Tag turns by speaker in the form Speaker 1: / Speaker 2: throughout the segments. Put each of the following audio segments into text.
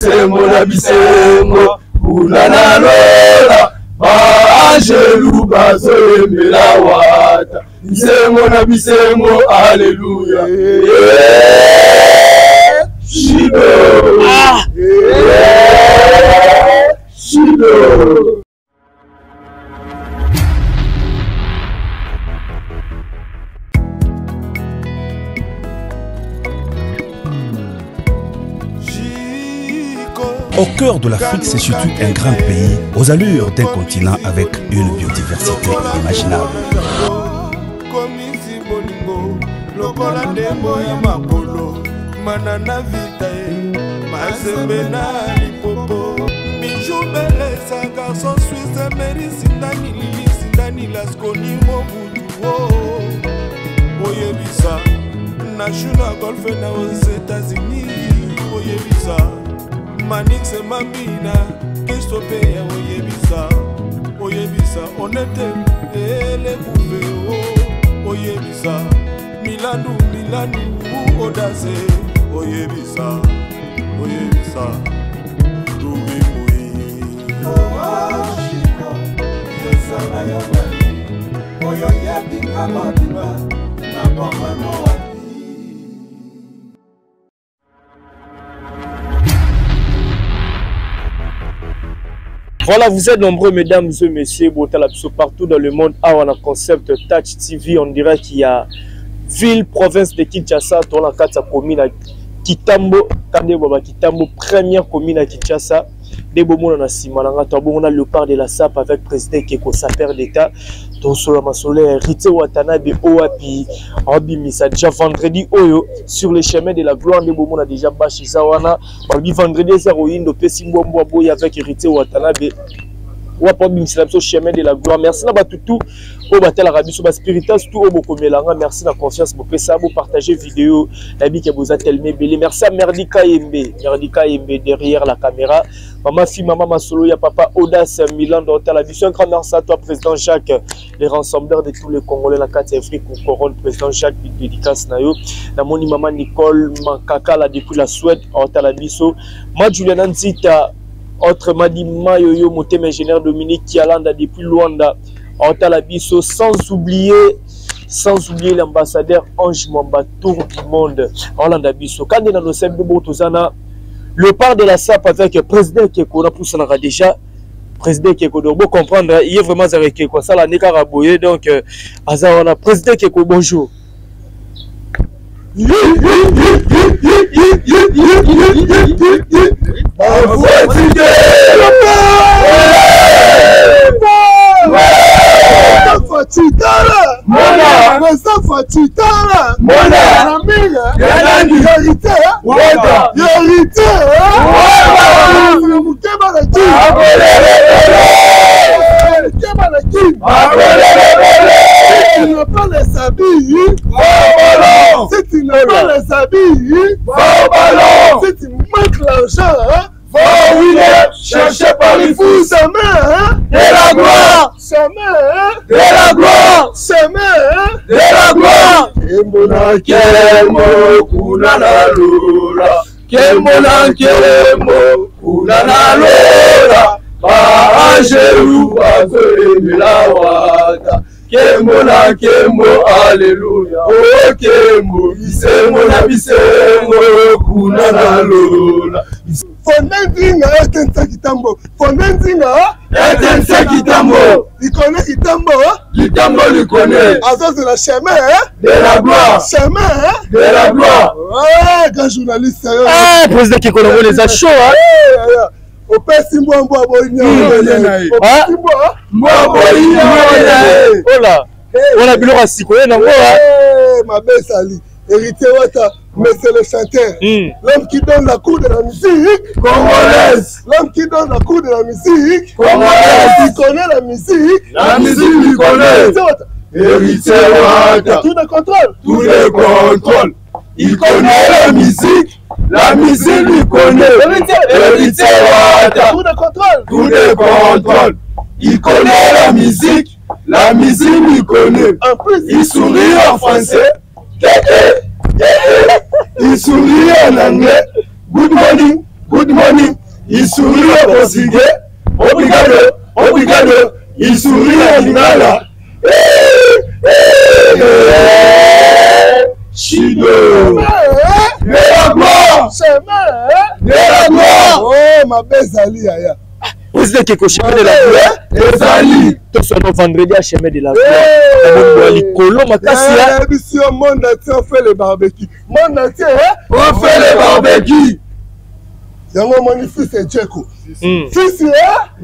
Speaker 1: bisengo na bisengo kunana lola Angelu bazoyembela wata bisengo na bisengo haleluya Shido Shido.
Speaker 2: Au cœur de l'Afrique se situe un grand pays aux allures d'un continent avec une biodiversité inimaginable.
Speaker 3: National Golf aux États-Unis, Oyebisa. Manix et Mamina, Christophe, Oyebisa, on était les bouffées, Oyebisa, Milanou, Odaze, Oyebisa, Doubi Moui. Chico, Yesana Yabali, Oyoyebi Kamadiba, Napamano.
Speaker 4: Voilà, vous êtes nombreux, mesdames et messieurs, partout dans le monde. Ah, on a concept Touch TV. On dirait qu'il y a ville, province de Kinshasa, dans la commune à Kitambo, Kitambo, première commune à Kinshasa. On a le part de la SAP avec le président Keko Saper d'État. Rite Watanabe Oapi, Abimisa déjà vendredi Oyo sur le chemin de la gloire de Bomo a déjà bâché Zawana. Vendredi Zeroïne de Pessimboambo avec Rite Watanabe. Ou chemin de la gloire. Merci à tout au batel arabi sur spiritas tout au bokomelanga. Merci la confiance pour ça vous partager vidéo la bi que vous a tellement belé. Merci à Merdika Yembe derrière la caméra. Maman fille maman Masolo ya papa Audace Milan dans la vision. Un grand merci à toi président Jacques, les rassembleurs de tous les Congolais la carte Afrique ou couronne président Jacques dédicace nayo. Na moni maman Nicole Makaka la depuis la Suède en Talabiso. Moi Juliana Nzita autre Madima Yoyo Motem ingénieur Dominique Kialanda depuis Luanda en Talabiso, sans oublier l'ambassadeur Ange Mwamba Tour du monde en Landabiso. Quand on a nos sèbres de Botozana, le part de la SAP avec le président Keko, on a poussé déjà président Keko, donc vous comprendre, il est vraiment avec Keko, ça la Nekaraboye, donc on a président Keko, bonjour.
Speaker 3: Si tu n'as pas les habits, va au ballon. Si tu manques l'argent, va au winner. Cherchez par les fous, chemin de la gloire. Chemin de la gloire. Chemin de la gloire. Kemona kemo kunana lola. Kemona kemo kunana lola. Ba Angelu bazoyembela wata. Kemo na kemo, alléluia. Oh kemo, bisengo na bisengo, kuna na lola. Fonenzinga, etensa kitambo. Fonenzinga, etensa kitambo. Il connaît kitambo. Kitambo lui connaît. Azaz de la chemin, de la gloire. Chemin, de la gloire. Ouais, grand journaliste.
Speaker 4: Ah, président qui connaît les achats, hein.
Speaker 3: Au Pessimbo Mboaboïna.
Speaker 4: Oh là, on a biloko sikoye na ngoa.
Speaker 3: Ma belle Sali, hérité Wata, mais c'est le chanteur. L'homme qui donne la cour de la musique congolaise. L'homme qui donne la cour de la musique congolaise. Il connaît la musique lui connaît. Hérité Wata. Tout le contrôle. Tout le contrôle. Il connaît la musique lui connaît. Hérité Wata. Tout le contrôle. Tout le contrôle. Il connaît la musique lui connaît. En plus, il sourit en français. Il sourit en anglais. Good morning, good morning.
Speaker 1: il sourit au Portugais. Obrigado, il sourit à Lingala. Chido, de la gloire,
Speaker 3: oh ma belle Zali aya.
Speaker 4: Vous êtes quelque chemin de la gloire.
Speaker 1: Ezali,
Speaker 4: Tout ce vendredi à chemin de la gloire. Licolo Makasia.
Speaker 3: Ici au monde entier on fait le barbecue. Monde entier,
Speaker 1: on fait les barbecues.
Speaker 3: Yango mon fils est Djeko. Fils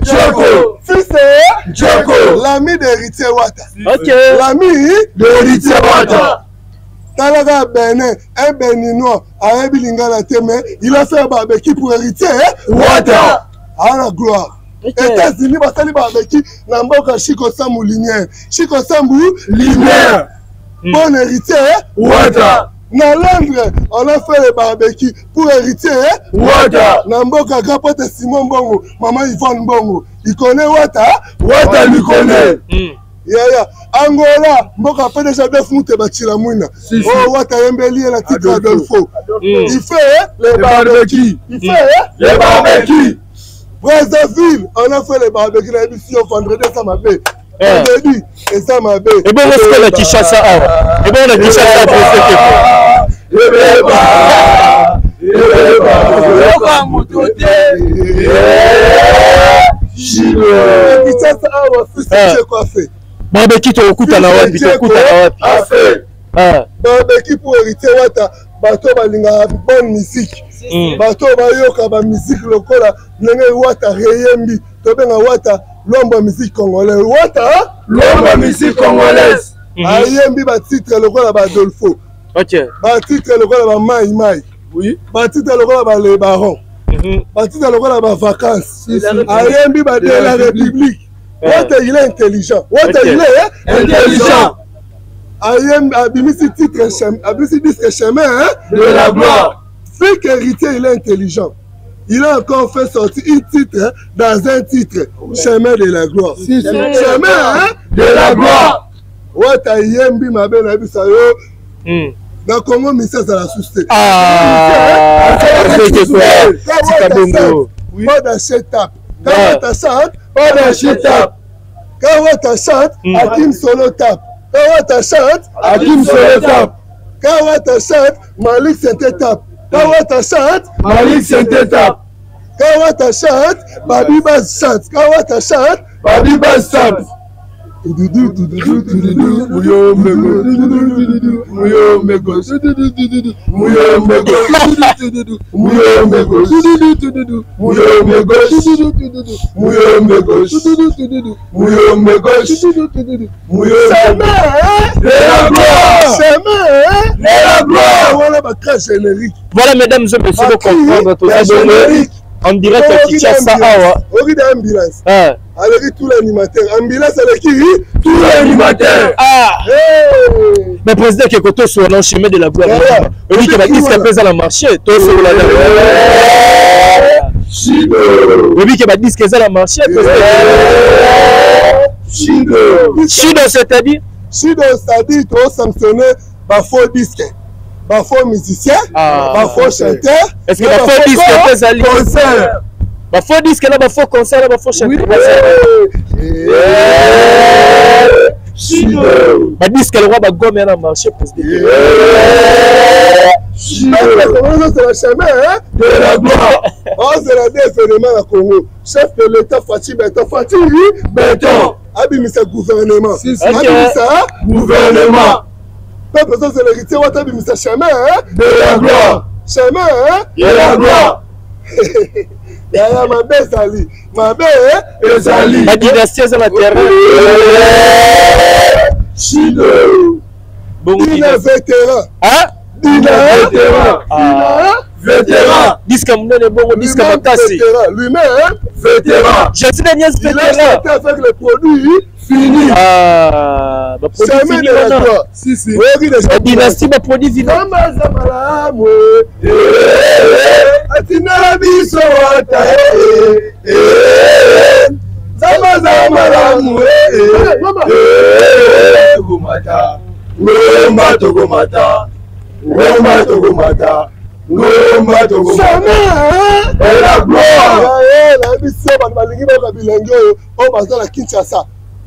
Speaker 1: Djeko.
Speaker 3: Fils
Speaker 1: Djeko.
Speaker 3: L'ami d'héritier Wata.
Speaker 4: Ok.
Speaker 3: L'ami
Speaker 1: L'héritier Wata.
Speaker 3: Talaga Benin, un Béninois, un Bilingala Teme, il a fait un barbecue pour héritier
Speaker 1: Wata.
Speaker 3: À la gloire. États-Unis, basali barbecue, Namboka Chico Sambu Lumière. Chico Sambu
Speaker 1: Lumière.
Speaker 3: Bon héritier
Speaker 1: Wata.
Speaker 3: Na Londres, on a fait le barbecue pour héritier
Speaker 1: Wata.
Speaker 3: Namboka Capote Simon Bongo, maman Yvonne Bongo. Il connaît Wata.
Speaker 1: Wata lui connaît.
Speaker 3: Yeah. Angola, Mboka fait déjà deux foutes Bachila Mouna. Oh, Wata Yembeli et la petite Adolfo. Il fait les barbecues. Il fait
Speaker 1: les barbecues.
Speaker 3: Brazzaville, on a fait les barbecues. La émission vendredi, ça m'a fait. Vendredi, et ça m'a fait.
Speaker 4: Et bon, on se fait la Kishasa. Et bon, on a Kishasa pour
Speaker 3: ce
Speaker 4: barbecue to okuta na wapi to okuta na wapi
Speaker 3: barbecue pour hériter Wata bato balinga bonne musique bato bayoka ba musique lokola ndenge Wata reyembi to benga Wata lomba musique congolaise Wata
Speaker 1: lomba musique congolaise
Speaker 3: ayembi ba titre lokola ba Adolfo
Speaker 4: ok
Speaker 3: ba titre lokola ba Mai oui ba titre lokola ba Les Barons ba titre lokola ba Vacances ayembi ba de la République. Wata il est intelligent. Wata il est
Speaker 1: intelligent.
Speaker 3: Abimisi titre abimisi disque chemin
Speaker 1: de la gloire.
Speaker 3: Fait qu'héritier il est intelligent. Il a encore fait sortir un titre dans un titre chemin de la gloire. Chemin
Speaker 1: de la gloire.
Speaker 3: Wata yembi mabe na bisayo. Dans le Congo, mais ça la soucié. Pas d'acheter tape. Quand tu chantes, pas d'acheter tape. Quand tu chantes, Hakim Solo tape. Quand tu chantes,
Speaker 1: Hakim Solo tape.
Speaker 3: Quand tu chantes, Malik Sainte tape. Quand tu chantes,
Speaker 1: Malik Sainte tape.
Speaker 3: Quand tu chantes, Babi Bass chante. Quand tu chantes,
Speaker 1: Babi Bass chante.
Speaker 4: Voilà, mesdames et messieurs, vous comprendre tout ça. On dirait que Kinshasa Awa.
Speaker 3: Avec tout l'animateur. Ambulance avec qui?
Speaker 1: Tout l'animateur.
Speaker 4: Mais président qui est côté sur le chemin de la gloire. On dit que la disque est à la marché. Tout sur la
Speaker 1: Chido.
Speaker 4: On dit que la disque est à la marché.
Speaker 1: Chido.
Speaker 4: Chido, c'est-à-dire?
Speaker 3: Chido, c'est-à-dire que sanctionner un faux disque. Un faux musicien, un faux chanteur.
Speaker 4: Est-ce que un faux disque est à concert? Un faux disque là, un faux concert, un faux chanteur.
Speaker 1: Chido.
Speaker 4: Un disque le roi va gommer à la marché pour se dire.
Speaker 3: Chido. C'est le chemin
Speaker 1: de la gloire.
Speaker 3: Oh, c'est la définition au Congo. Chef de l'État Fatih
Speaker 1: Béton.
Speaker 3: Abimisa gouvernement.
Speaker 1: Abimisa gouvernement.
Speaker 3: Peuple, c'est l'héritier, Wata Abimisa chemin
Speaker 1: de la gloire.
Speaker 3: Chemin
Speaker 1: de la gloire.
Speaker 3: Yaya ma belle Zali. Ma belle
Speaker 1: Zali.
Speaker 4: La dynastie est la terre.
Speaker 1: Chido.
Speaker 3: Dina vétéran.
Speaker 4: Hein?
Speaker 3: Dina vétéran.
Speaker 1: Vétéran.
Speaker 4: Disque Mounene Bongo, disque Makassi.
Speaker 3: Lui-même
Speaker 4: vétéran. Je suis Daniel vétéran.
Speaker 3: Il a chanté avec les produits
Speaker 1: finis.
Speaker 4: Ah, bah produit fini maintenant.
Speaker 3: Si.
Speaker 4: La dynastie, bah produit vivant.
Speaker 3: Atina biso wata zama malamu
Speaker 1: togomata Ngomba Togo.
Speaker 3: Chemin
Speaker 1: Et la gloire.
Speaker 3: La mission balingi ba bilengo o bazala Kinshasa.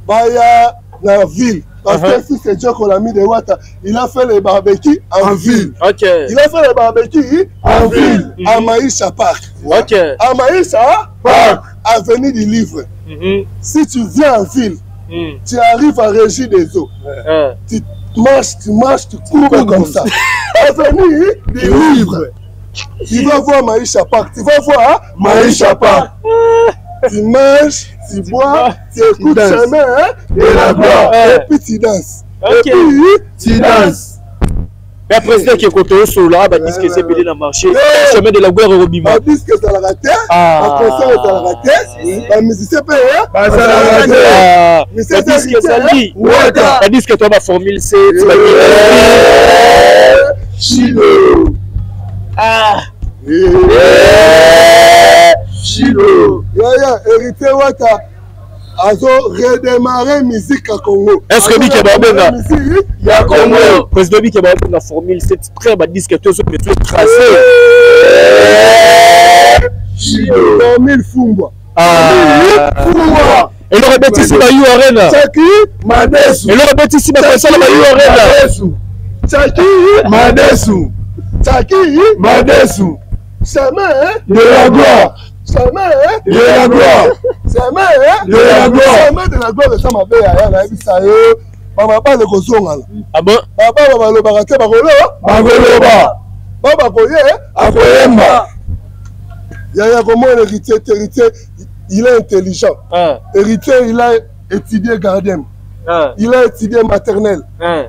Speaker 3: Baya la ville. Parce que si c'est Dieu qu'on l'a mis de Wata, il a fait les barbecues en ville.
Speaker 4: Ok.
Speaker 3: Il a fait les barbecues en ville. À Maïcha Park.
Speaker 4: Ok.
Speaker 3: À Maïcha Park. Avenue du Livre. Si tu viens en ville, tu arrives à Régie des Eaux. Tu marches, tu cours comme ça. Avenue du Livre. Tu vas voir Maïcha Park. Tu vas voir Maïcha Park. Tu manges, tu bois, tu écoutes chemin
Speaker 1: Et la gloire.
Speaker 3: et puis tu danses.
Speaker 4: Ok.
Speaker 3: Et puis
Speaker 1: Tu danses.
Speaker 4: Mais président qui est côté sur là, bah disque c'est belé dans le marché. Chemin de la gloire au Robima.
Speaker 3: on dit que c'est la raté, on concert est la raté, la musicien peut
Speaker 1: Bah, c'est la raté.
Speaker 3: mais
Speaker 4: Ça
Speaker 3: c'est
Speaker 4: dit que ça dit.
Speaker 1: Wata.
Speaker 4: Ça dit que toi ma formule c'est tu vas
Speaker 1: Chino.
Speaker 4: ah
Speaker 1: Chino.
Speaker 3: Yaya, hérité Wata, azo redémarrer musique à Congo.
Speaker 4: Est-ce que Biki Babenga
Speaker 3: musique
Speaker 1: Ya Congo.
Speaker 4: président Biki Babenga formule c'est très bas disque toi sur le tracé.
Speaker 1: Chino.
Speaker 3: 2000 Fumbwa.
Speaker 1: Fouwa.
Speaker 4: Et le répète ici la You Arena.
Speaker 3: Chaki,
Speaker 1: Madesu.
Speaker 4: Et le répète ici ma personne la You Arena.
Speaker 1: Madesu.
Speaker 3: Chaki,
Speaker 1: Madesu.
Speaker 3: Chaki,
Speaker 1: Madesu.
Speaker 3: chemin,
Speaker 1: De la gloire.
Speaker 3: chemin,
Speaker 1: De la gloire.
Speaker 3: chemin,
Speaker 1: De la gloire.
Speaker 3: chemin de la gloire, ça m'a fait à la Bisayo. Maman pas le Kozonga.
Speaker 4: Ah bon?
Speaker 3: Papa va le baraté Barolo.
Speaker 1: Bagoloba.
Speaker 3: Baba Koye.
Speaker 1: Akoyemba.
Speaker 3: Yaya comment héritier, il est intelligent.
Speaker 4: Ah
Speaker 3: Héritier, il a étudié gardien.
Speaker 4: ah
Speaker 3: Il a étudié maternelle.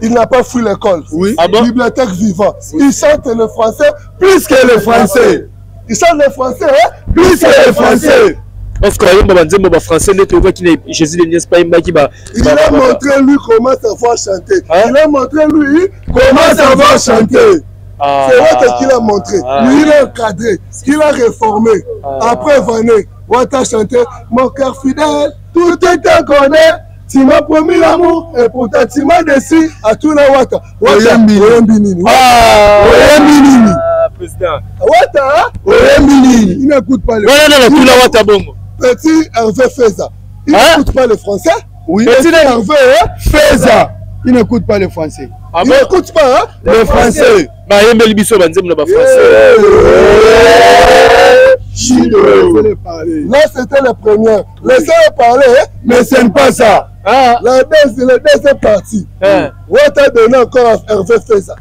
Speaker 3: Il n'a pas fui l'école.
Speaker 1: Oui.
Speaker 4: Ah bon?
Speaker 3: Bibliothèque vivante. Il chante le français
Speaker 1: Plus que le français.
Speaker 3: Il chante le français.
Speaker 1: Plus que le français.
Speaker 4: parce que yomba banzembo ba français ne to qui ne Jésus ne n'est pas imba qui ba
Speaker 3: Il a montré lui comment savoir chanter. Il a montré lui
Speaker 1: Comment savoir chanter?
Speaker 3: c'est Wata qu'il a montré. Lui, il a encadré. Il a réformé. Après, Vané, Wata chantait mon cœur fidèle, tout est inconnu. Tu m'as promis l'amour et pourtant tu m'as déçu à tout la Wata. Oyembinini. Oyembinini.
Speaker 4: président.
Speaker 3: Wata,
Speaker 1: Oyembinini.
Speaker 3: il n'écoute pas le
Speaker 4: Non, tout la wata bongo.
Speaker 3: Petit Hervé Feza. Il n'écoute pas le français.
Speaker 1: Oui.
Speaker 3: Petit Hervé,
Speaker 1: Feza. Il n'écoute pas le français.
Speaker 4: Ah
Speaker 3: il
Speaker 4: bon?
Speaker 3: n'écoute pas.
Speaker 1: Le français.
Speaker 4: Ba yembe libiso banzembo na ba français.
Speaker 3: Là, c'était le premier. Laissez-le parler.
Speaker 1: Mais ce n'est pas ça.
Speaker 4: Ah
Speaker 3: La deuxième partie. Wata donné encore à Hervé Feza.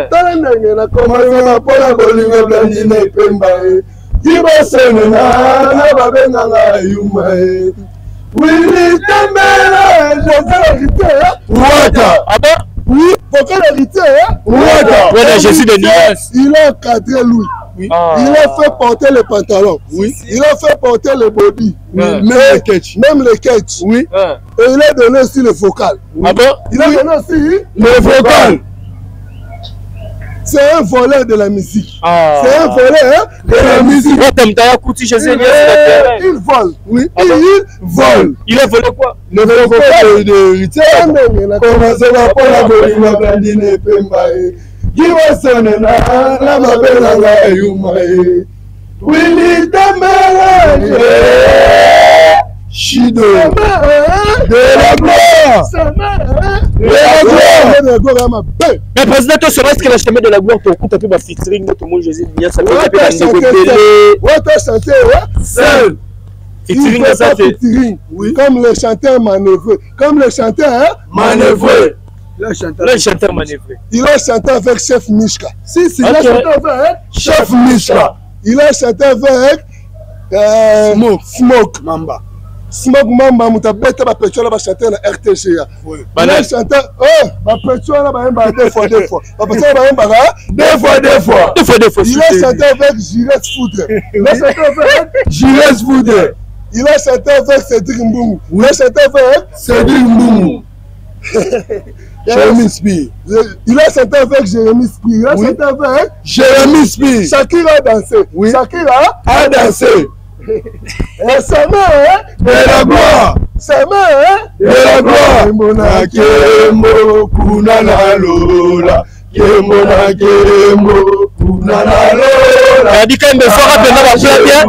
Speaker 3: Tala ndenge na komanga mpona kolinga blandina epemba ye kibasenena na babenganga yuma ye wili tembela jésus
Speaker 1: Wata.
Speaker 4: ah bon?
Speaker 3: oui pourquoi l'héritier
Speaker 1: Wata.
Speaker 4: Ouais, Jésus de nuance.
Speaker 3: il a encadré lui il a fait porter les pantalons
Speaker 1: Oui.
Speaker 3: il a fait porter les body
Speaker 1: Même le catch.
Speaker 3: même les catch
Speaker 1: Oui.
Speaker 3: et il a donné aussi le vocal
Speaker 4: Ah bon?
Speaker 3: il a donné aussi
Speaker 1: Le vocal.
Speaker 3: c'est un volet de la musique
Speaker 4: Ah.
Speaker 3: c'est un volet
Speaker 1: De la musique.
Speaker 4: Wata mtaya kuti Jésus ne
Speaker 3: il vole
Speaker 1: Oui.
Speaker 3: il vole
Speaker 4: il a volé quoi?
Speaker 1: Le vocal de Ritier. Commencez la pola kolinga blandina epemba ye. Kibasenena na babenganga yuma ye. Wili tembela ye. Chido. De la gloire. De la gloire.
Speaker 4: Mais président, toi, c'est vrai que la chemin de la gloire, pour écouter un peu ma featuring, tout le monde, Jésus, bien, ça peut
Speaker 3: Ouais,
Speaker 4: être un
Speaker 3: t'as chanté
Speaker 4: télé.
Speaker 3: Ouais, t'as chanté, ouais.
Speaker 1: Seul.
Speaker 4: Featuring,
Speaker 3: Il
Speaker 4: ça
Speaker 3: fait pas
Speaker 4: fait.
Speaker 3: featuring. Comme le chanteur manœuvré. Comme le chanteur, hein,
Speaker 1: Manœuvré.
Speaker 4: Là, le chanteur manœuvré.
Speaker 3: il a chanté avec Chef Mishka. Si, il a
Speaker 4: Ok.
Speaker 3: chanté avec
Speaker 1: Chef Mishka.
Speaker 3: Il a chanté avec Smoke.
Speaker 1: Mamba.
Speaker 3: Smoke Mamba, Moutabeta, Bapetchola, chanter la RTGA. Il a chanté, Bapetchola, deux fois. Bapetchola,
Speaker 1: Deux fois.
Speaker 3: il a chanté avec Gilles Foudre. Il a chanté avec
Speaker 1: Gilles Foudre.
Speaker 3: Il a chanté avec Cédric Mbungu. Il a chanté avec
Speaker 1: Cédric Mbungu. Jérémy Spire.
Speaker 3: Il a chanté avec Jérémy Spire. Il a chanté avec
Speaker 1: Jérémy Spire.
Speaker 3: Shakira a dansé.
Speaker 1: Oui.
Speaker 3: Shakira
Speaker 1: A dansé.
Speaker 3: et sa mère,
Speaker 1: De la gloire.
Speaker 3: sa mère,
Speaker 1: De la gloire. Na kembo kuna na lola. Kembo na kembo
Speaker 3: kuna na lola
Speaker 4: dit quand même soir pendant la plat bien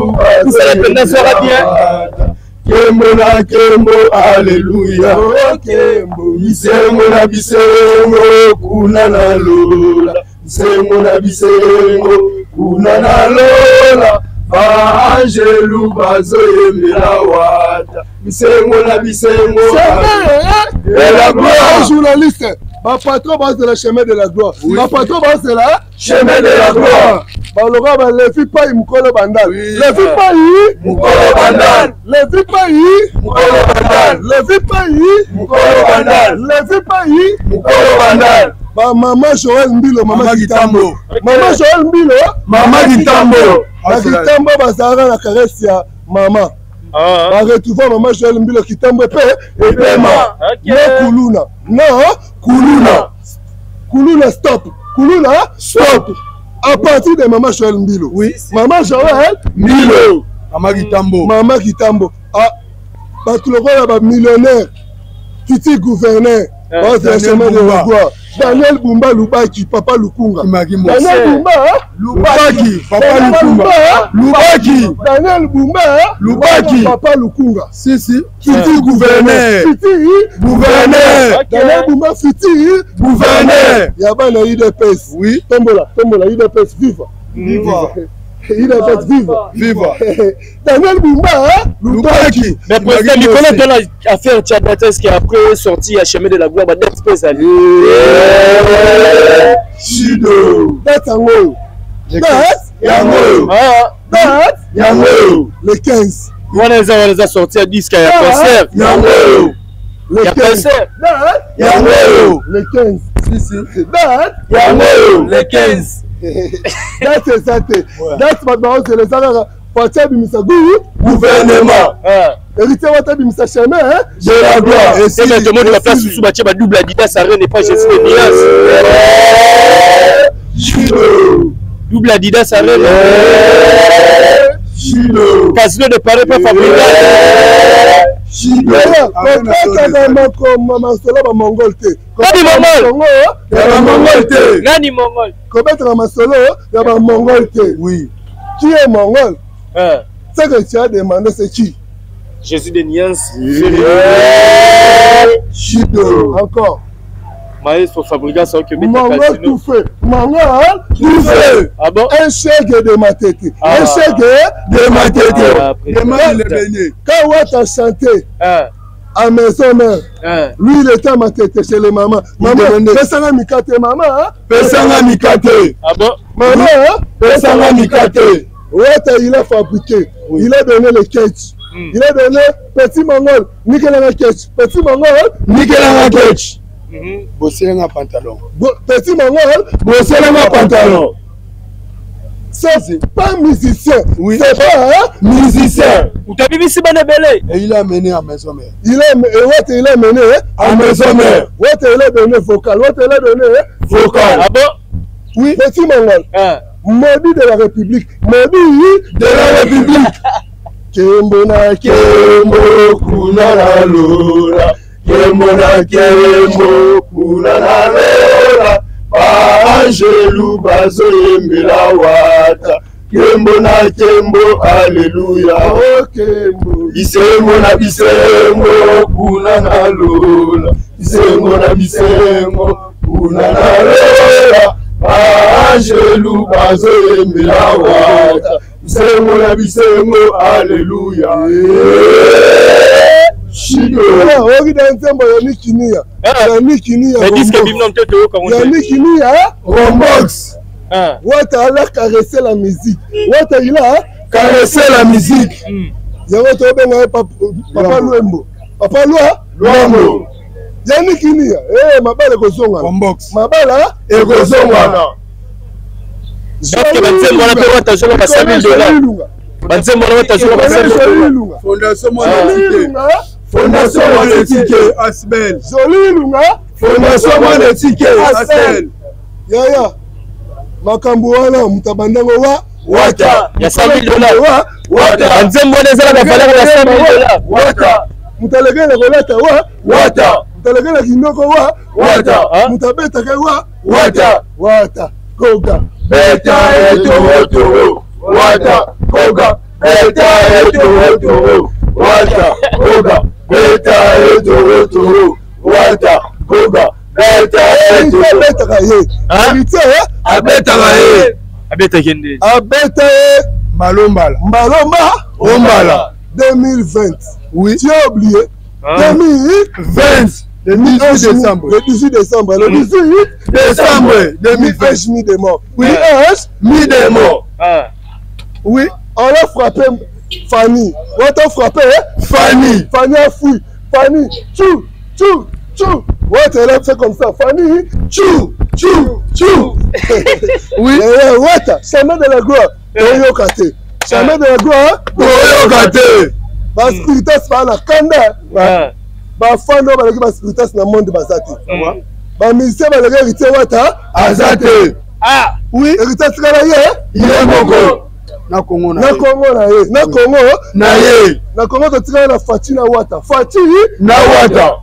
Speaker 4: tout ça pendant soir bien
Speaker 3: Kembo na kembo alléluia kembo bisengo na bisengo kuna na lola bisengo na bisengo kuna na lola ba angelu bazoyembela wata bisengo na bisengo
Speaker 1: et la gloire journaliste ma patron base de la chemin de la gloire ma patron base de la
Speaker 3: chemin de la gloire
Speaker 1: baloga ba lefi pa mukolo bandal lefi pa
Speaker 3: mukolo bandal
Speaker 1: lefi pa
Speaker 3: mukolo bandal
Speaker 1: lefi pa
Speaker 3: mukolo bandal
Speaker 1: lefi pa
Speaker 3: mukolo bandal
Speaker 1: ba mama Joël Mbilo mama Kitambo mama Joël Mbilo
Speaker 3: mama Kitambo
Speaker 1: na Kitambo bazara na caresse ya mama ba retrouver mama Joël Mbilo Kitambo pe epema no kuluna kuluna stop kuluna stop à partir de Maman Joël Mbilo. Oui. Maman Joël
Speaker 3: Mbilo. Maman Kitambo.
Speaker 1: Maman Kitambo. Ah, parce que le roi est millionnaire. Titi gouverneur. Daniel Bumba Lubaki, Papa Lukunga. Daniel Bumba
Speaker 3: Lubaki, Papa Lukunga. Lubaki.
Speaker 1: Daniel Bumba
Speaker 3: Lubaki,
Speaker 1: Papa Lukunga.
Speaker 3: Si. Titi gouverneur.
Speaker 1: Titi
Speaker 3: gouverneur.
Speaker 1: Daniel Bumba Titi
Speaker 3: gouverneur.
Speaker 1: Yaba na IDPS. Oui. Tombola IDPS viva.
Speaker 3: Viva.
Speaker 1: IDPS viva.
Speaker 3: Viva.
Speaker 1: Daniel Bumba
Speaker 3: Lubaki.
Speaker 4: Mais président Nicolas dans l'affaire Tchadates qui a après sorti à chemin de la gloire d'espèce à
Speaker 3: Chido.
Speaker 1: That's un mot.
Speaker 3: Yango.
Speaker 1: Le 15.
Speaker 4: On les a sortis à disque à concert.
Speaker 3: Yango.
Speaker 1: Le 15.
Speaker 3: Yango.
Speaker 1: Le 15.
Speaker 3: Si.
Speaker 1: Yango.
Speaker 3: Le 15.
Speaker 1: That's exactly. That's what I was saying. Parti Bimisa
Speaker 3: gouvernement.
Speaker 1: Héritier Wata Bimisa chemin
Speaker 3: de la gloire.
Speaker 4: Et c'est maintenant de la place sous bâti ba double Adidas Arena n'est pas Jésus de Nias. Double Adidas Arena. Casino de Paris pas fabriqué. Nani Mongol.
Speaker 1: Kobetra masolo ya ba Mongol te.
Speaker 3: Oui.
Speaker 1: Qui est Mongol? Ce que tu as demandé, c'est qui?
Speaker 4: Jésus de Nias.
Speaker 1: Chido. Encore.
Speaker 4: Maestro fabricant ça que
Speaker 1: Mongol tout fait. Mongol tout fait.
Speaker 4: Ah bon?
Speaker 1: Un chèque de ma tête. Un chèque de ma tête.
Speaker 3: Demande le beignet.
Speaker 1: Quand Wata chanté à maison mère, lui il était à ma tête chez les mamans. Maman, Pesanga Mikate, maman.
Speaker 3: Pesanga Mikate.
Speaker 4: Ah bon?
Speaker 1: Maman,
Speaker 3: Pesanga Mikate.
Speaker 1: Wata il a fabriqué. Il a donné le catch. Il a donné petit Mongol, Nikelanga catch. Petit Mongol,
Speaker 3: Nikelanga catch. Bosselanga pantalon.
Speaker 1: Petit Mongol,
Speaker 3: Bosselanga pantalon.
Speaker 1: C'est pas musicien.
Speaker 3: Oui.
Speaker 1: C'est pas
Speaker 3: musicien.
Speaker 4: Ou t'as vu ici Banabélé?
Speaker 3: Et il a mené à maison mère.
Speaker 1: Il a mené
Speaker 3: à maison mère.
Speaker 1: Wata il a donné vocal. Wata il a donné
Speaker 3: vocal.
Speaker 4: Ah bon?
Speaker 1: Oui. Petit Mongol. Maudit de la République. Maudit
Speaker 3: de la République.
Speaker 1: Kembo na
Speaker 3: kembo kuna na lola. Kembo na kembo kuna na lola. Ba angelu bazoyembela wata. Kembo na kembo alléluia.
Speaker 1: Oh kembo.
Speaker 3: Bisengo na bisengo kuna na lola. Bisengo na bisengo kuna na lola. Angelu bazoyembela wata. Bisengo na bisengo alléluia. Chido.
Speaker 1: Ogi da ntembo ya nikinia. Ya nikinia.
Speaker 4: Mais disque bim non tete comme on dit.
Speaker 1: Ya nikinia.
Speaker 3: Rombox.
Speaker 1: Wata ala caresser la musique. Wata il a
Speaker 3: caresser la musique.
Speaker 1: Yango to benga papa Luembo. Papa
Speaker 3: Luembo.
Speaker 1: Ya nikinia. Mabala kozonga.
Speaker 3: Rombox.
Speaker 1: Mabala
Speaker 3: ekozonga.
Speaker 4: Donc banzembo na pe wata jola ba $100,000. Banzembo na wata jola ba $100,000.
Speaker 3: Fondation monétique. Fondation monétique Asbel.
Speaker 1: Joli lunga.
Speaker 3: Fondation monétique Asbel.
Speaker 1: Yaya. Makambo wana mutabandango wa
Speaker 4: wata ya $100,000. Wata banzembo na zala ba valeur ya $100,000.
Speaker 1: Wata. Mutalegele kolata wa
Speaker 3: wata.
Speaker 1: Mutalegele kinoko wa
Speaker 3: wata.
Speaker 1: Mutabeta ke wa
Speaker 3: wata.
Speaker 1: Wata. Koga.
Speaker 3: beta et toro toro, wata, koga, beta et toro toro, wata, koga, beta et toro toro, wata, koga, beta et toro toro. Abeta gaye.
Speaker 4: Abeta kende.
Speaker 1: Abeta
Speaker 3: Malombala.
Speaker 1: Malomba.
Speaker 3: Ombala.
Speaker 1: 2020.
Speaker 3: Oui.
Speaker 1: Tu as oublié. 2020.
Speaker 3: Le 18 décembre.
Speaker 1: Le 18 décembre. Le 18
Speaker 3: décembre 2020.
Speaker 1: Mis des morts.
Speaker 3: Oui. Mis des morts. Oui.
Speaker 1: On a frappé Fanny. On a frappé
Speaker 3: Fanny.
Speaker 1: Fanny a fouillé. Fanny. Tchou. Tchou. Tchou. Ouais, tu l'as fait comme ça. Fanny. Tchou. Tchou. Tchou. Oui. Ouais, chemin de la gloire. Toyo Kate. Chemin de la gloire.
Speaker 3: Toyo Kate.
Speaker 1: Bas spiritas pa na kanda. Ba fando ba leki bas spiritas na monde basati. Ba musicien ba leki héritier wata
Speaker 3: azate.
Speaker 4: Ah,
Speaker 1: oui, héritier tikala ye.
Speaker 3: Ye moko. Na Congo na ye.
Speaker 1: Na Congo na ye. Na Congo
Speaker 3: na ye.
Speaker 1: Na Congo to tikala na Fati na wata. Fati
Speaker 3: na wata.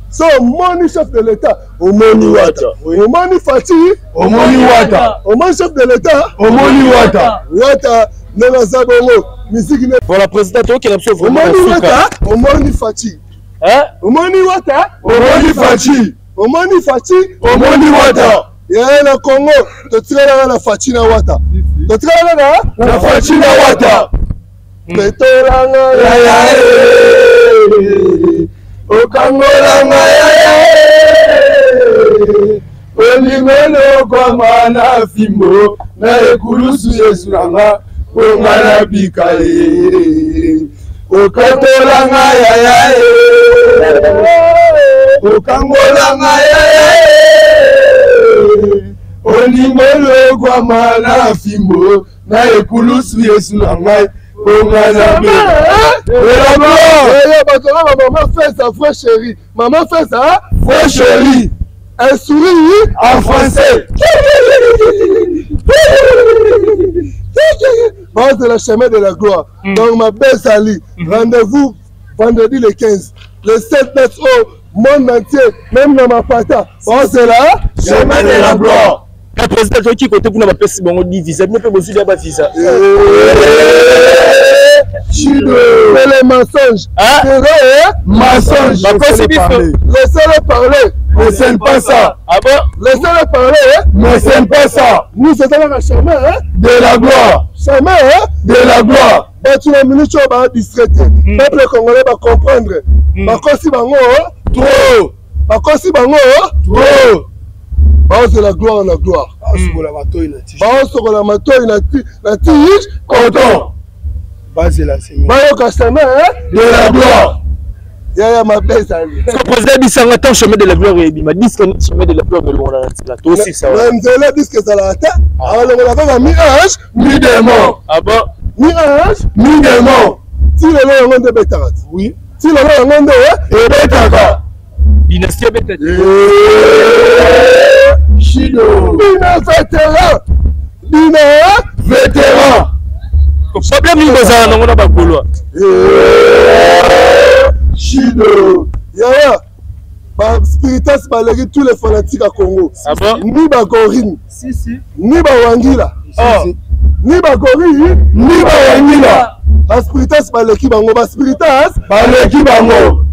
Speaker 1: So omoni chef de l'état, omoni wata. Omoni Fati,
Speaker 3: omoni wata.
Speaker 1: Omoni chef de l'état,
Speaker 3: omoni wata.
Speaker 1: Wata nena zabongo. Musique ne.
Speaker 4: Voilà, président, qui est vraiment.
Speaker 1: Omoni wata, omoni Fati.
Speaker 4: Hein?
Speaker 1: Omoni wata,
Speaker 3: omoni Fati.
Speaker 1: Omoni Fati,
Speaker 3: omoni wata.
Speaker 1: Ya na Congo, to tikala na Fati na wata. To tikala
Speaker 3: na Fati na wata.
Speaker 1: Petolanga
Speaker 3: ya ya. Okangolanga ya. Olimeno kwa mana fimbo na ekulusu Yesu nanga ngana bikaye. Okatolanga ya. Okangolanga ya. Olimeno kwa mana fimbo na ekulusu Yesu nanga ngana bikaye.
Speaker 1: Maman fait ça, frère chéri. Maman fait ça,
Speaker 3: frère chéri.
Speaker 1: Elle sourit
Speaker 3: en français.
Speaker 1: C'est le chemin de la gloire. Donc ma belle Sali, rendez-vous vendredi le 15. Le 7 mètres au monde entier, même dans ma pata. C'est là,
Speaker 3: chemin de la gloire.
Speaker 4: Le président qui côté pour nous appeler si bon on dit visa, mais pas besoin d'avoir visa.
Speaker 1: C'est les mensonges.
Speaker 3: Mensonges.
Speaker 1: Laissez-le parler.
Speaker 3: Ne scène pas ça.
Speaker 4: Ah bon?
Speaker 1: Laissez-le parler.
Speaker 3: Ne scène pas ça.
Speaker 1: Nous, c'est dans le chemin
Speaker 3: de la gloire.
Speaker 1: Chemin
Speaker 3: de la gloire.
Speaker 1: Tu as minute, tu vas distraiter. Peuple congolais va comprendre. Bakosi bango.
Speaker 3: Trop.
Speaker 1: Bakosi bango.
Speaker 3: Trop.
Speaker 1: C'est la gloire, la gloire.
Speaker 3: Sokola
Speaker 1: matoi na tige.
Speaker 3: Content.
Speaker 1: C'est la chemin
Speaker 3: de la gloire.
Speaker 1: Yaya ma belle Sali.
Speaker 4: Le président dit ça attend chemin de la gloire et il m'a dit chemin de la gloire mais on a là toi aussi ça.
Speaker 1: Même là dit que ça la tête. Alors on a pas mis ange,
Speaker 3: mis des morts.
Speaker 4: Ah bon?
Speaker 1: mis ange,
Speaker 3: mis des morts.
Speaker 1: Si le nom de Betarat.
Speaker 3: Oui.
Speaker 1: Si le nom de
Speaker 3: Betaka.
Speaker 4: Dynastie peut-être.
Speaker 3: Chido.
Speaker 1: Dina vétéran. Dina
Speaker 3: vétéran.
Speaker 4: Problème ni bazar na ngona bakolo.
Speaker 3: Chido.
Speaker 1: Yaya. Ba spiritas ba legi tous les fanatiques à Congo.
Speaker 4: Ah bon?
Speaker 1: Ni ba Gorine.
Speaker 3: Si.
Speaker 1: Ni ba Wangila. Ni ba Gorine,
Speaker 3: ni ba Wangila.
Speaker 1: Ba spiritas ba leki bango ba spiritas
Speaker 3: ba leki bango.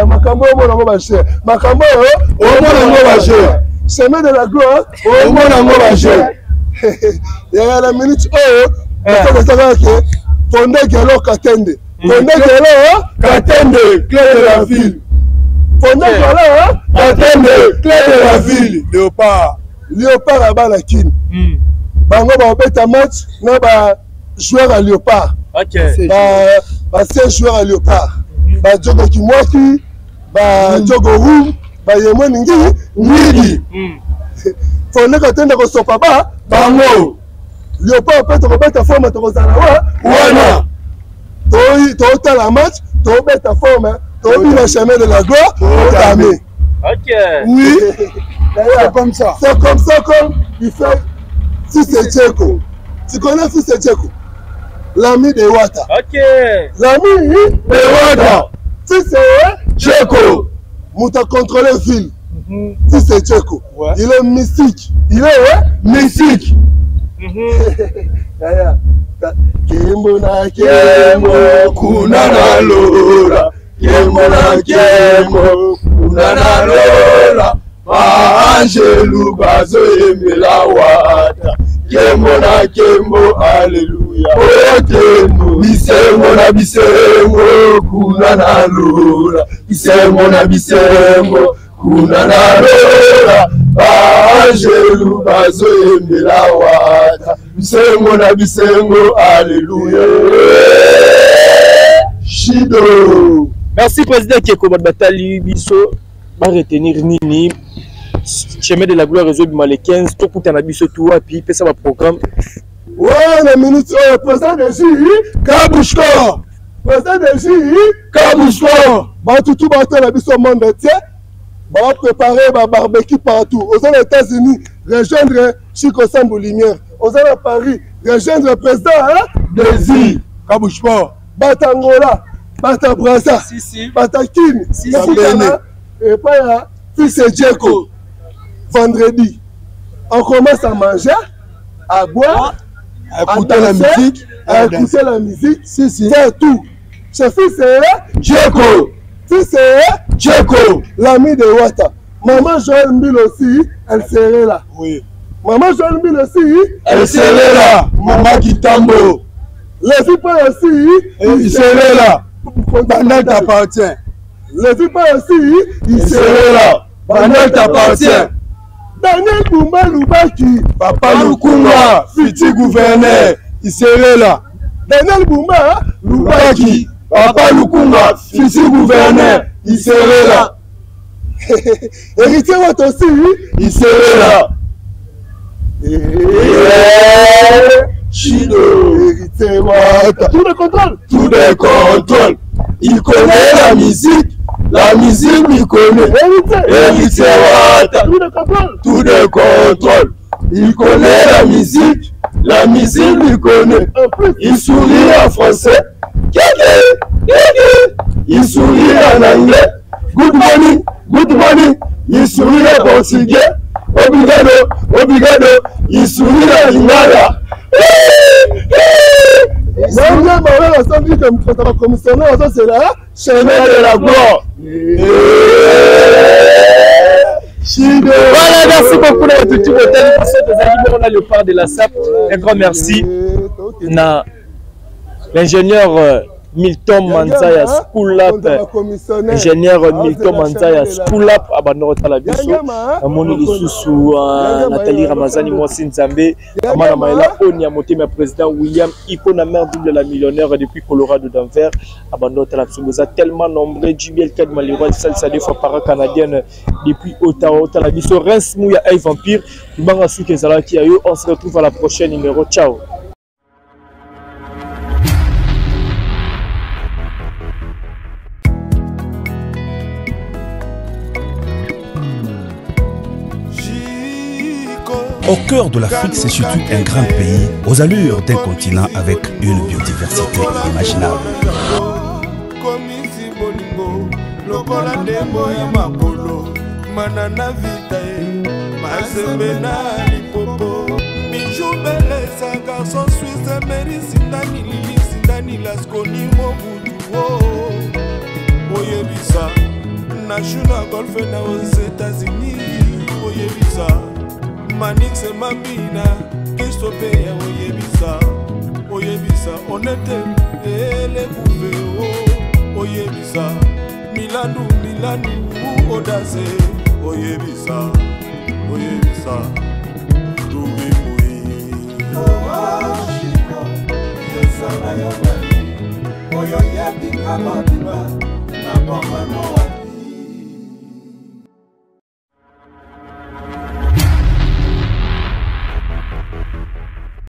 Speaker 1: Makambo mo ba cher. Makambo
Speaker 3: mo ba cher.
Speaker 1: Chemin de la gloire.
Speaker 3: Mo ba cher.
Speaker 1: Yaya la minute Fondé Gelo Katende. Fondé Gelo
Speaker 3: Katende, clé de la ville.
Speaker 1: Fondé Gelo
Speaker 3: Katende, clé de la ville.
Speaker 1: Léopard à Balakin. Bango ba beta match na ba joueur à Léopard.
Speaker 4: OK.
Speaker 1: Ba 16 joueurs à Léopard. Ba Jogo Kimwaki, ba Jogo Roux, ba Yemo Ngi. Fondé Katende ko sopa ba
Speaker 3: bango.
Speaker 1: Léopard peut te remettre forme to kozala
Speaker 3: wana.
Speaker 1: Toi la match, toi ta forme, toi le chemin de la gloire, t'aimer.
Speaker 4: OK.
Speaker 1: Oui.
Speaker 3: C'est comme ça.
Speaker 1: C'est comme ça comme il fait Fils Tcheko. Tu connais Fils Tcheko? L'ami de Wata.
Speaker 4: OK.
Speaker 1: L'ami
Speaker 3: de Wata.
Speaker 1: Fils
Speaker 3: Tcheko.
Speaker 1: Mouta contrôler ville. Si c'est Tcheko. Il est mystique. Il est mystique. Kembo na kembo kuna na lora. Kembo na kembo kuna na lora. Angelu bazo emela wata. Kembo na kembo haleluya. Kembo bisembo na bisembo kuna na lora. Bisembo na bisembo kuna na lora. Angelu bazo emela wata. Bisembo na bisembo haleluya. Shido.
Speaker 4: Merci président Keko Batali biso ba retenir nini chemin de la gloire réseau le 15 tout pour biso tout puis ça va programme.
Speaker 1: Ouais, la minute président de J Kabouchko. Président de J Kabouchko. Ba tout bateau la biso monde entier. Ba préparer ba barbecue partout. Aux États-Unis, rejoindre Chico Sambo Lumière. Aux Paris, rejoindre le président Désir Kabouchko. Batangola, Bata Brasa, Batakin, et pas fils et Djeko. Vendredi, on commence à manger, à boire, à écouter la musique, c'est tout. Ce fils est Djeko, fils est Djeko, l'ami de Wata. Maman Joël Mbil aussi, elle serait là. Oui. Maman Joël Mbil aussi, elle serait là. Maman Kitambo. Les filles aussi, ils seraient là. Bandel t'appartient. Les filles aussi, ils seraient là. Bandel t'appartient. Daniel Boumba Loubaki, Papa Lukunga, futur gouverneur, il serait là. Daniel Boumba Loubaki, Papa Lukunga, futur gouverneur, il serait là. Héritier Watt aussi, il serait là. Chido, héritier Watt. Tout le contrôle. Tout le contrôle. Il connaît la musique il connaît. Héritier Watt. Tout le contrôle. Tout le contrôle. Il connaît la musique il connaît. Il sourit en français. Il sourit en anglais. Good morning. Il sourit en portugais. Obrigado. Il sourit en lingala. Chemin de la gloire.
Speaker 4: Voilà, merci beaucoup à tout on a le part de la SAP. Un grand merci à l'ingénieur Milton Manzaya School Up, ingénieur Milton Manzaya School Up, Abandon Talabiso, Amoni Lissousou, Nathalie Ramazani, Moussine Zambé, Amana Maïla, Onia Motema, président William, icône mère double la millionnaire depuis Colorado Denver, Abandon Talabiso, vous êtes tellement nombreux, Jubiel Kad Maliro, Salsa des fois canadienne depuis Ottawa, Talabiso, Reims Mouya et Vampire, Bangassou Kezala qui a eu, on se retrouve à la prochaine numéro, ciao.
Speaker 2: Au cœur de l'Afrique se situe un grand pays aux allures d'un continent avec une biodiversité inimaginable.
Speaker 3: Manix et Mamina, Christophe, Oyebisa, on était les bouveaux, Oyebisa, Milanou, Odase, Oyebisa, Doubi Moui. Chico, Yesana Yobali, Oyoyebi Kamadima, Napamanoa.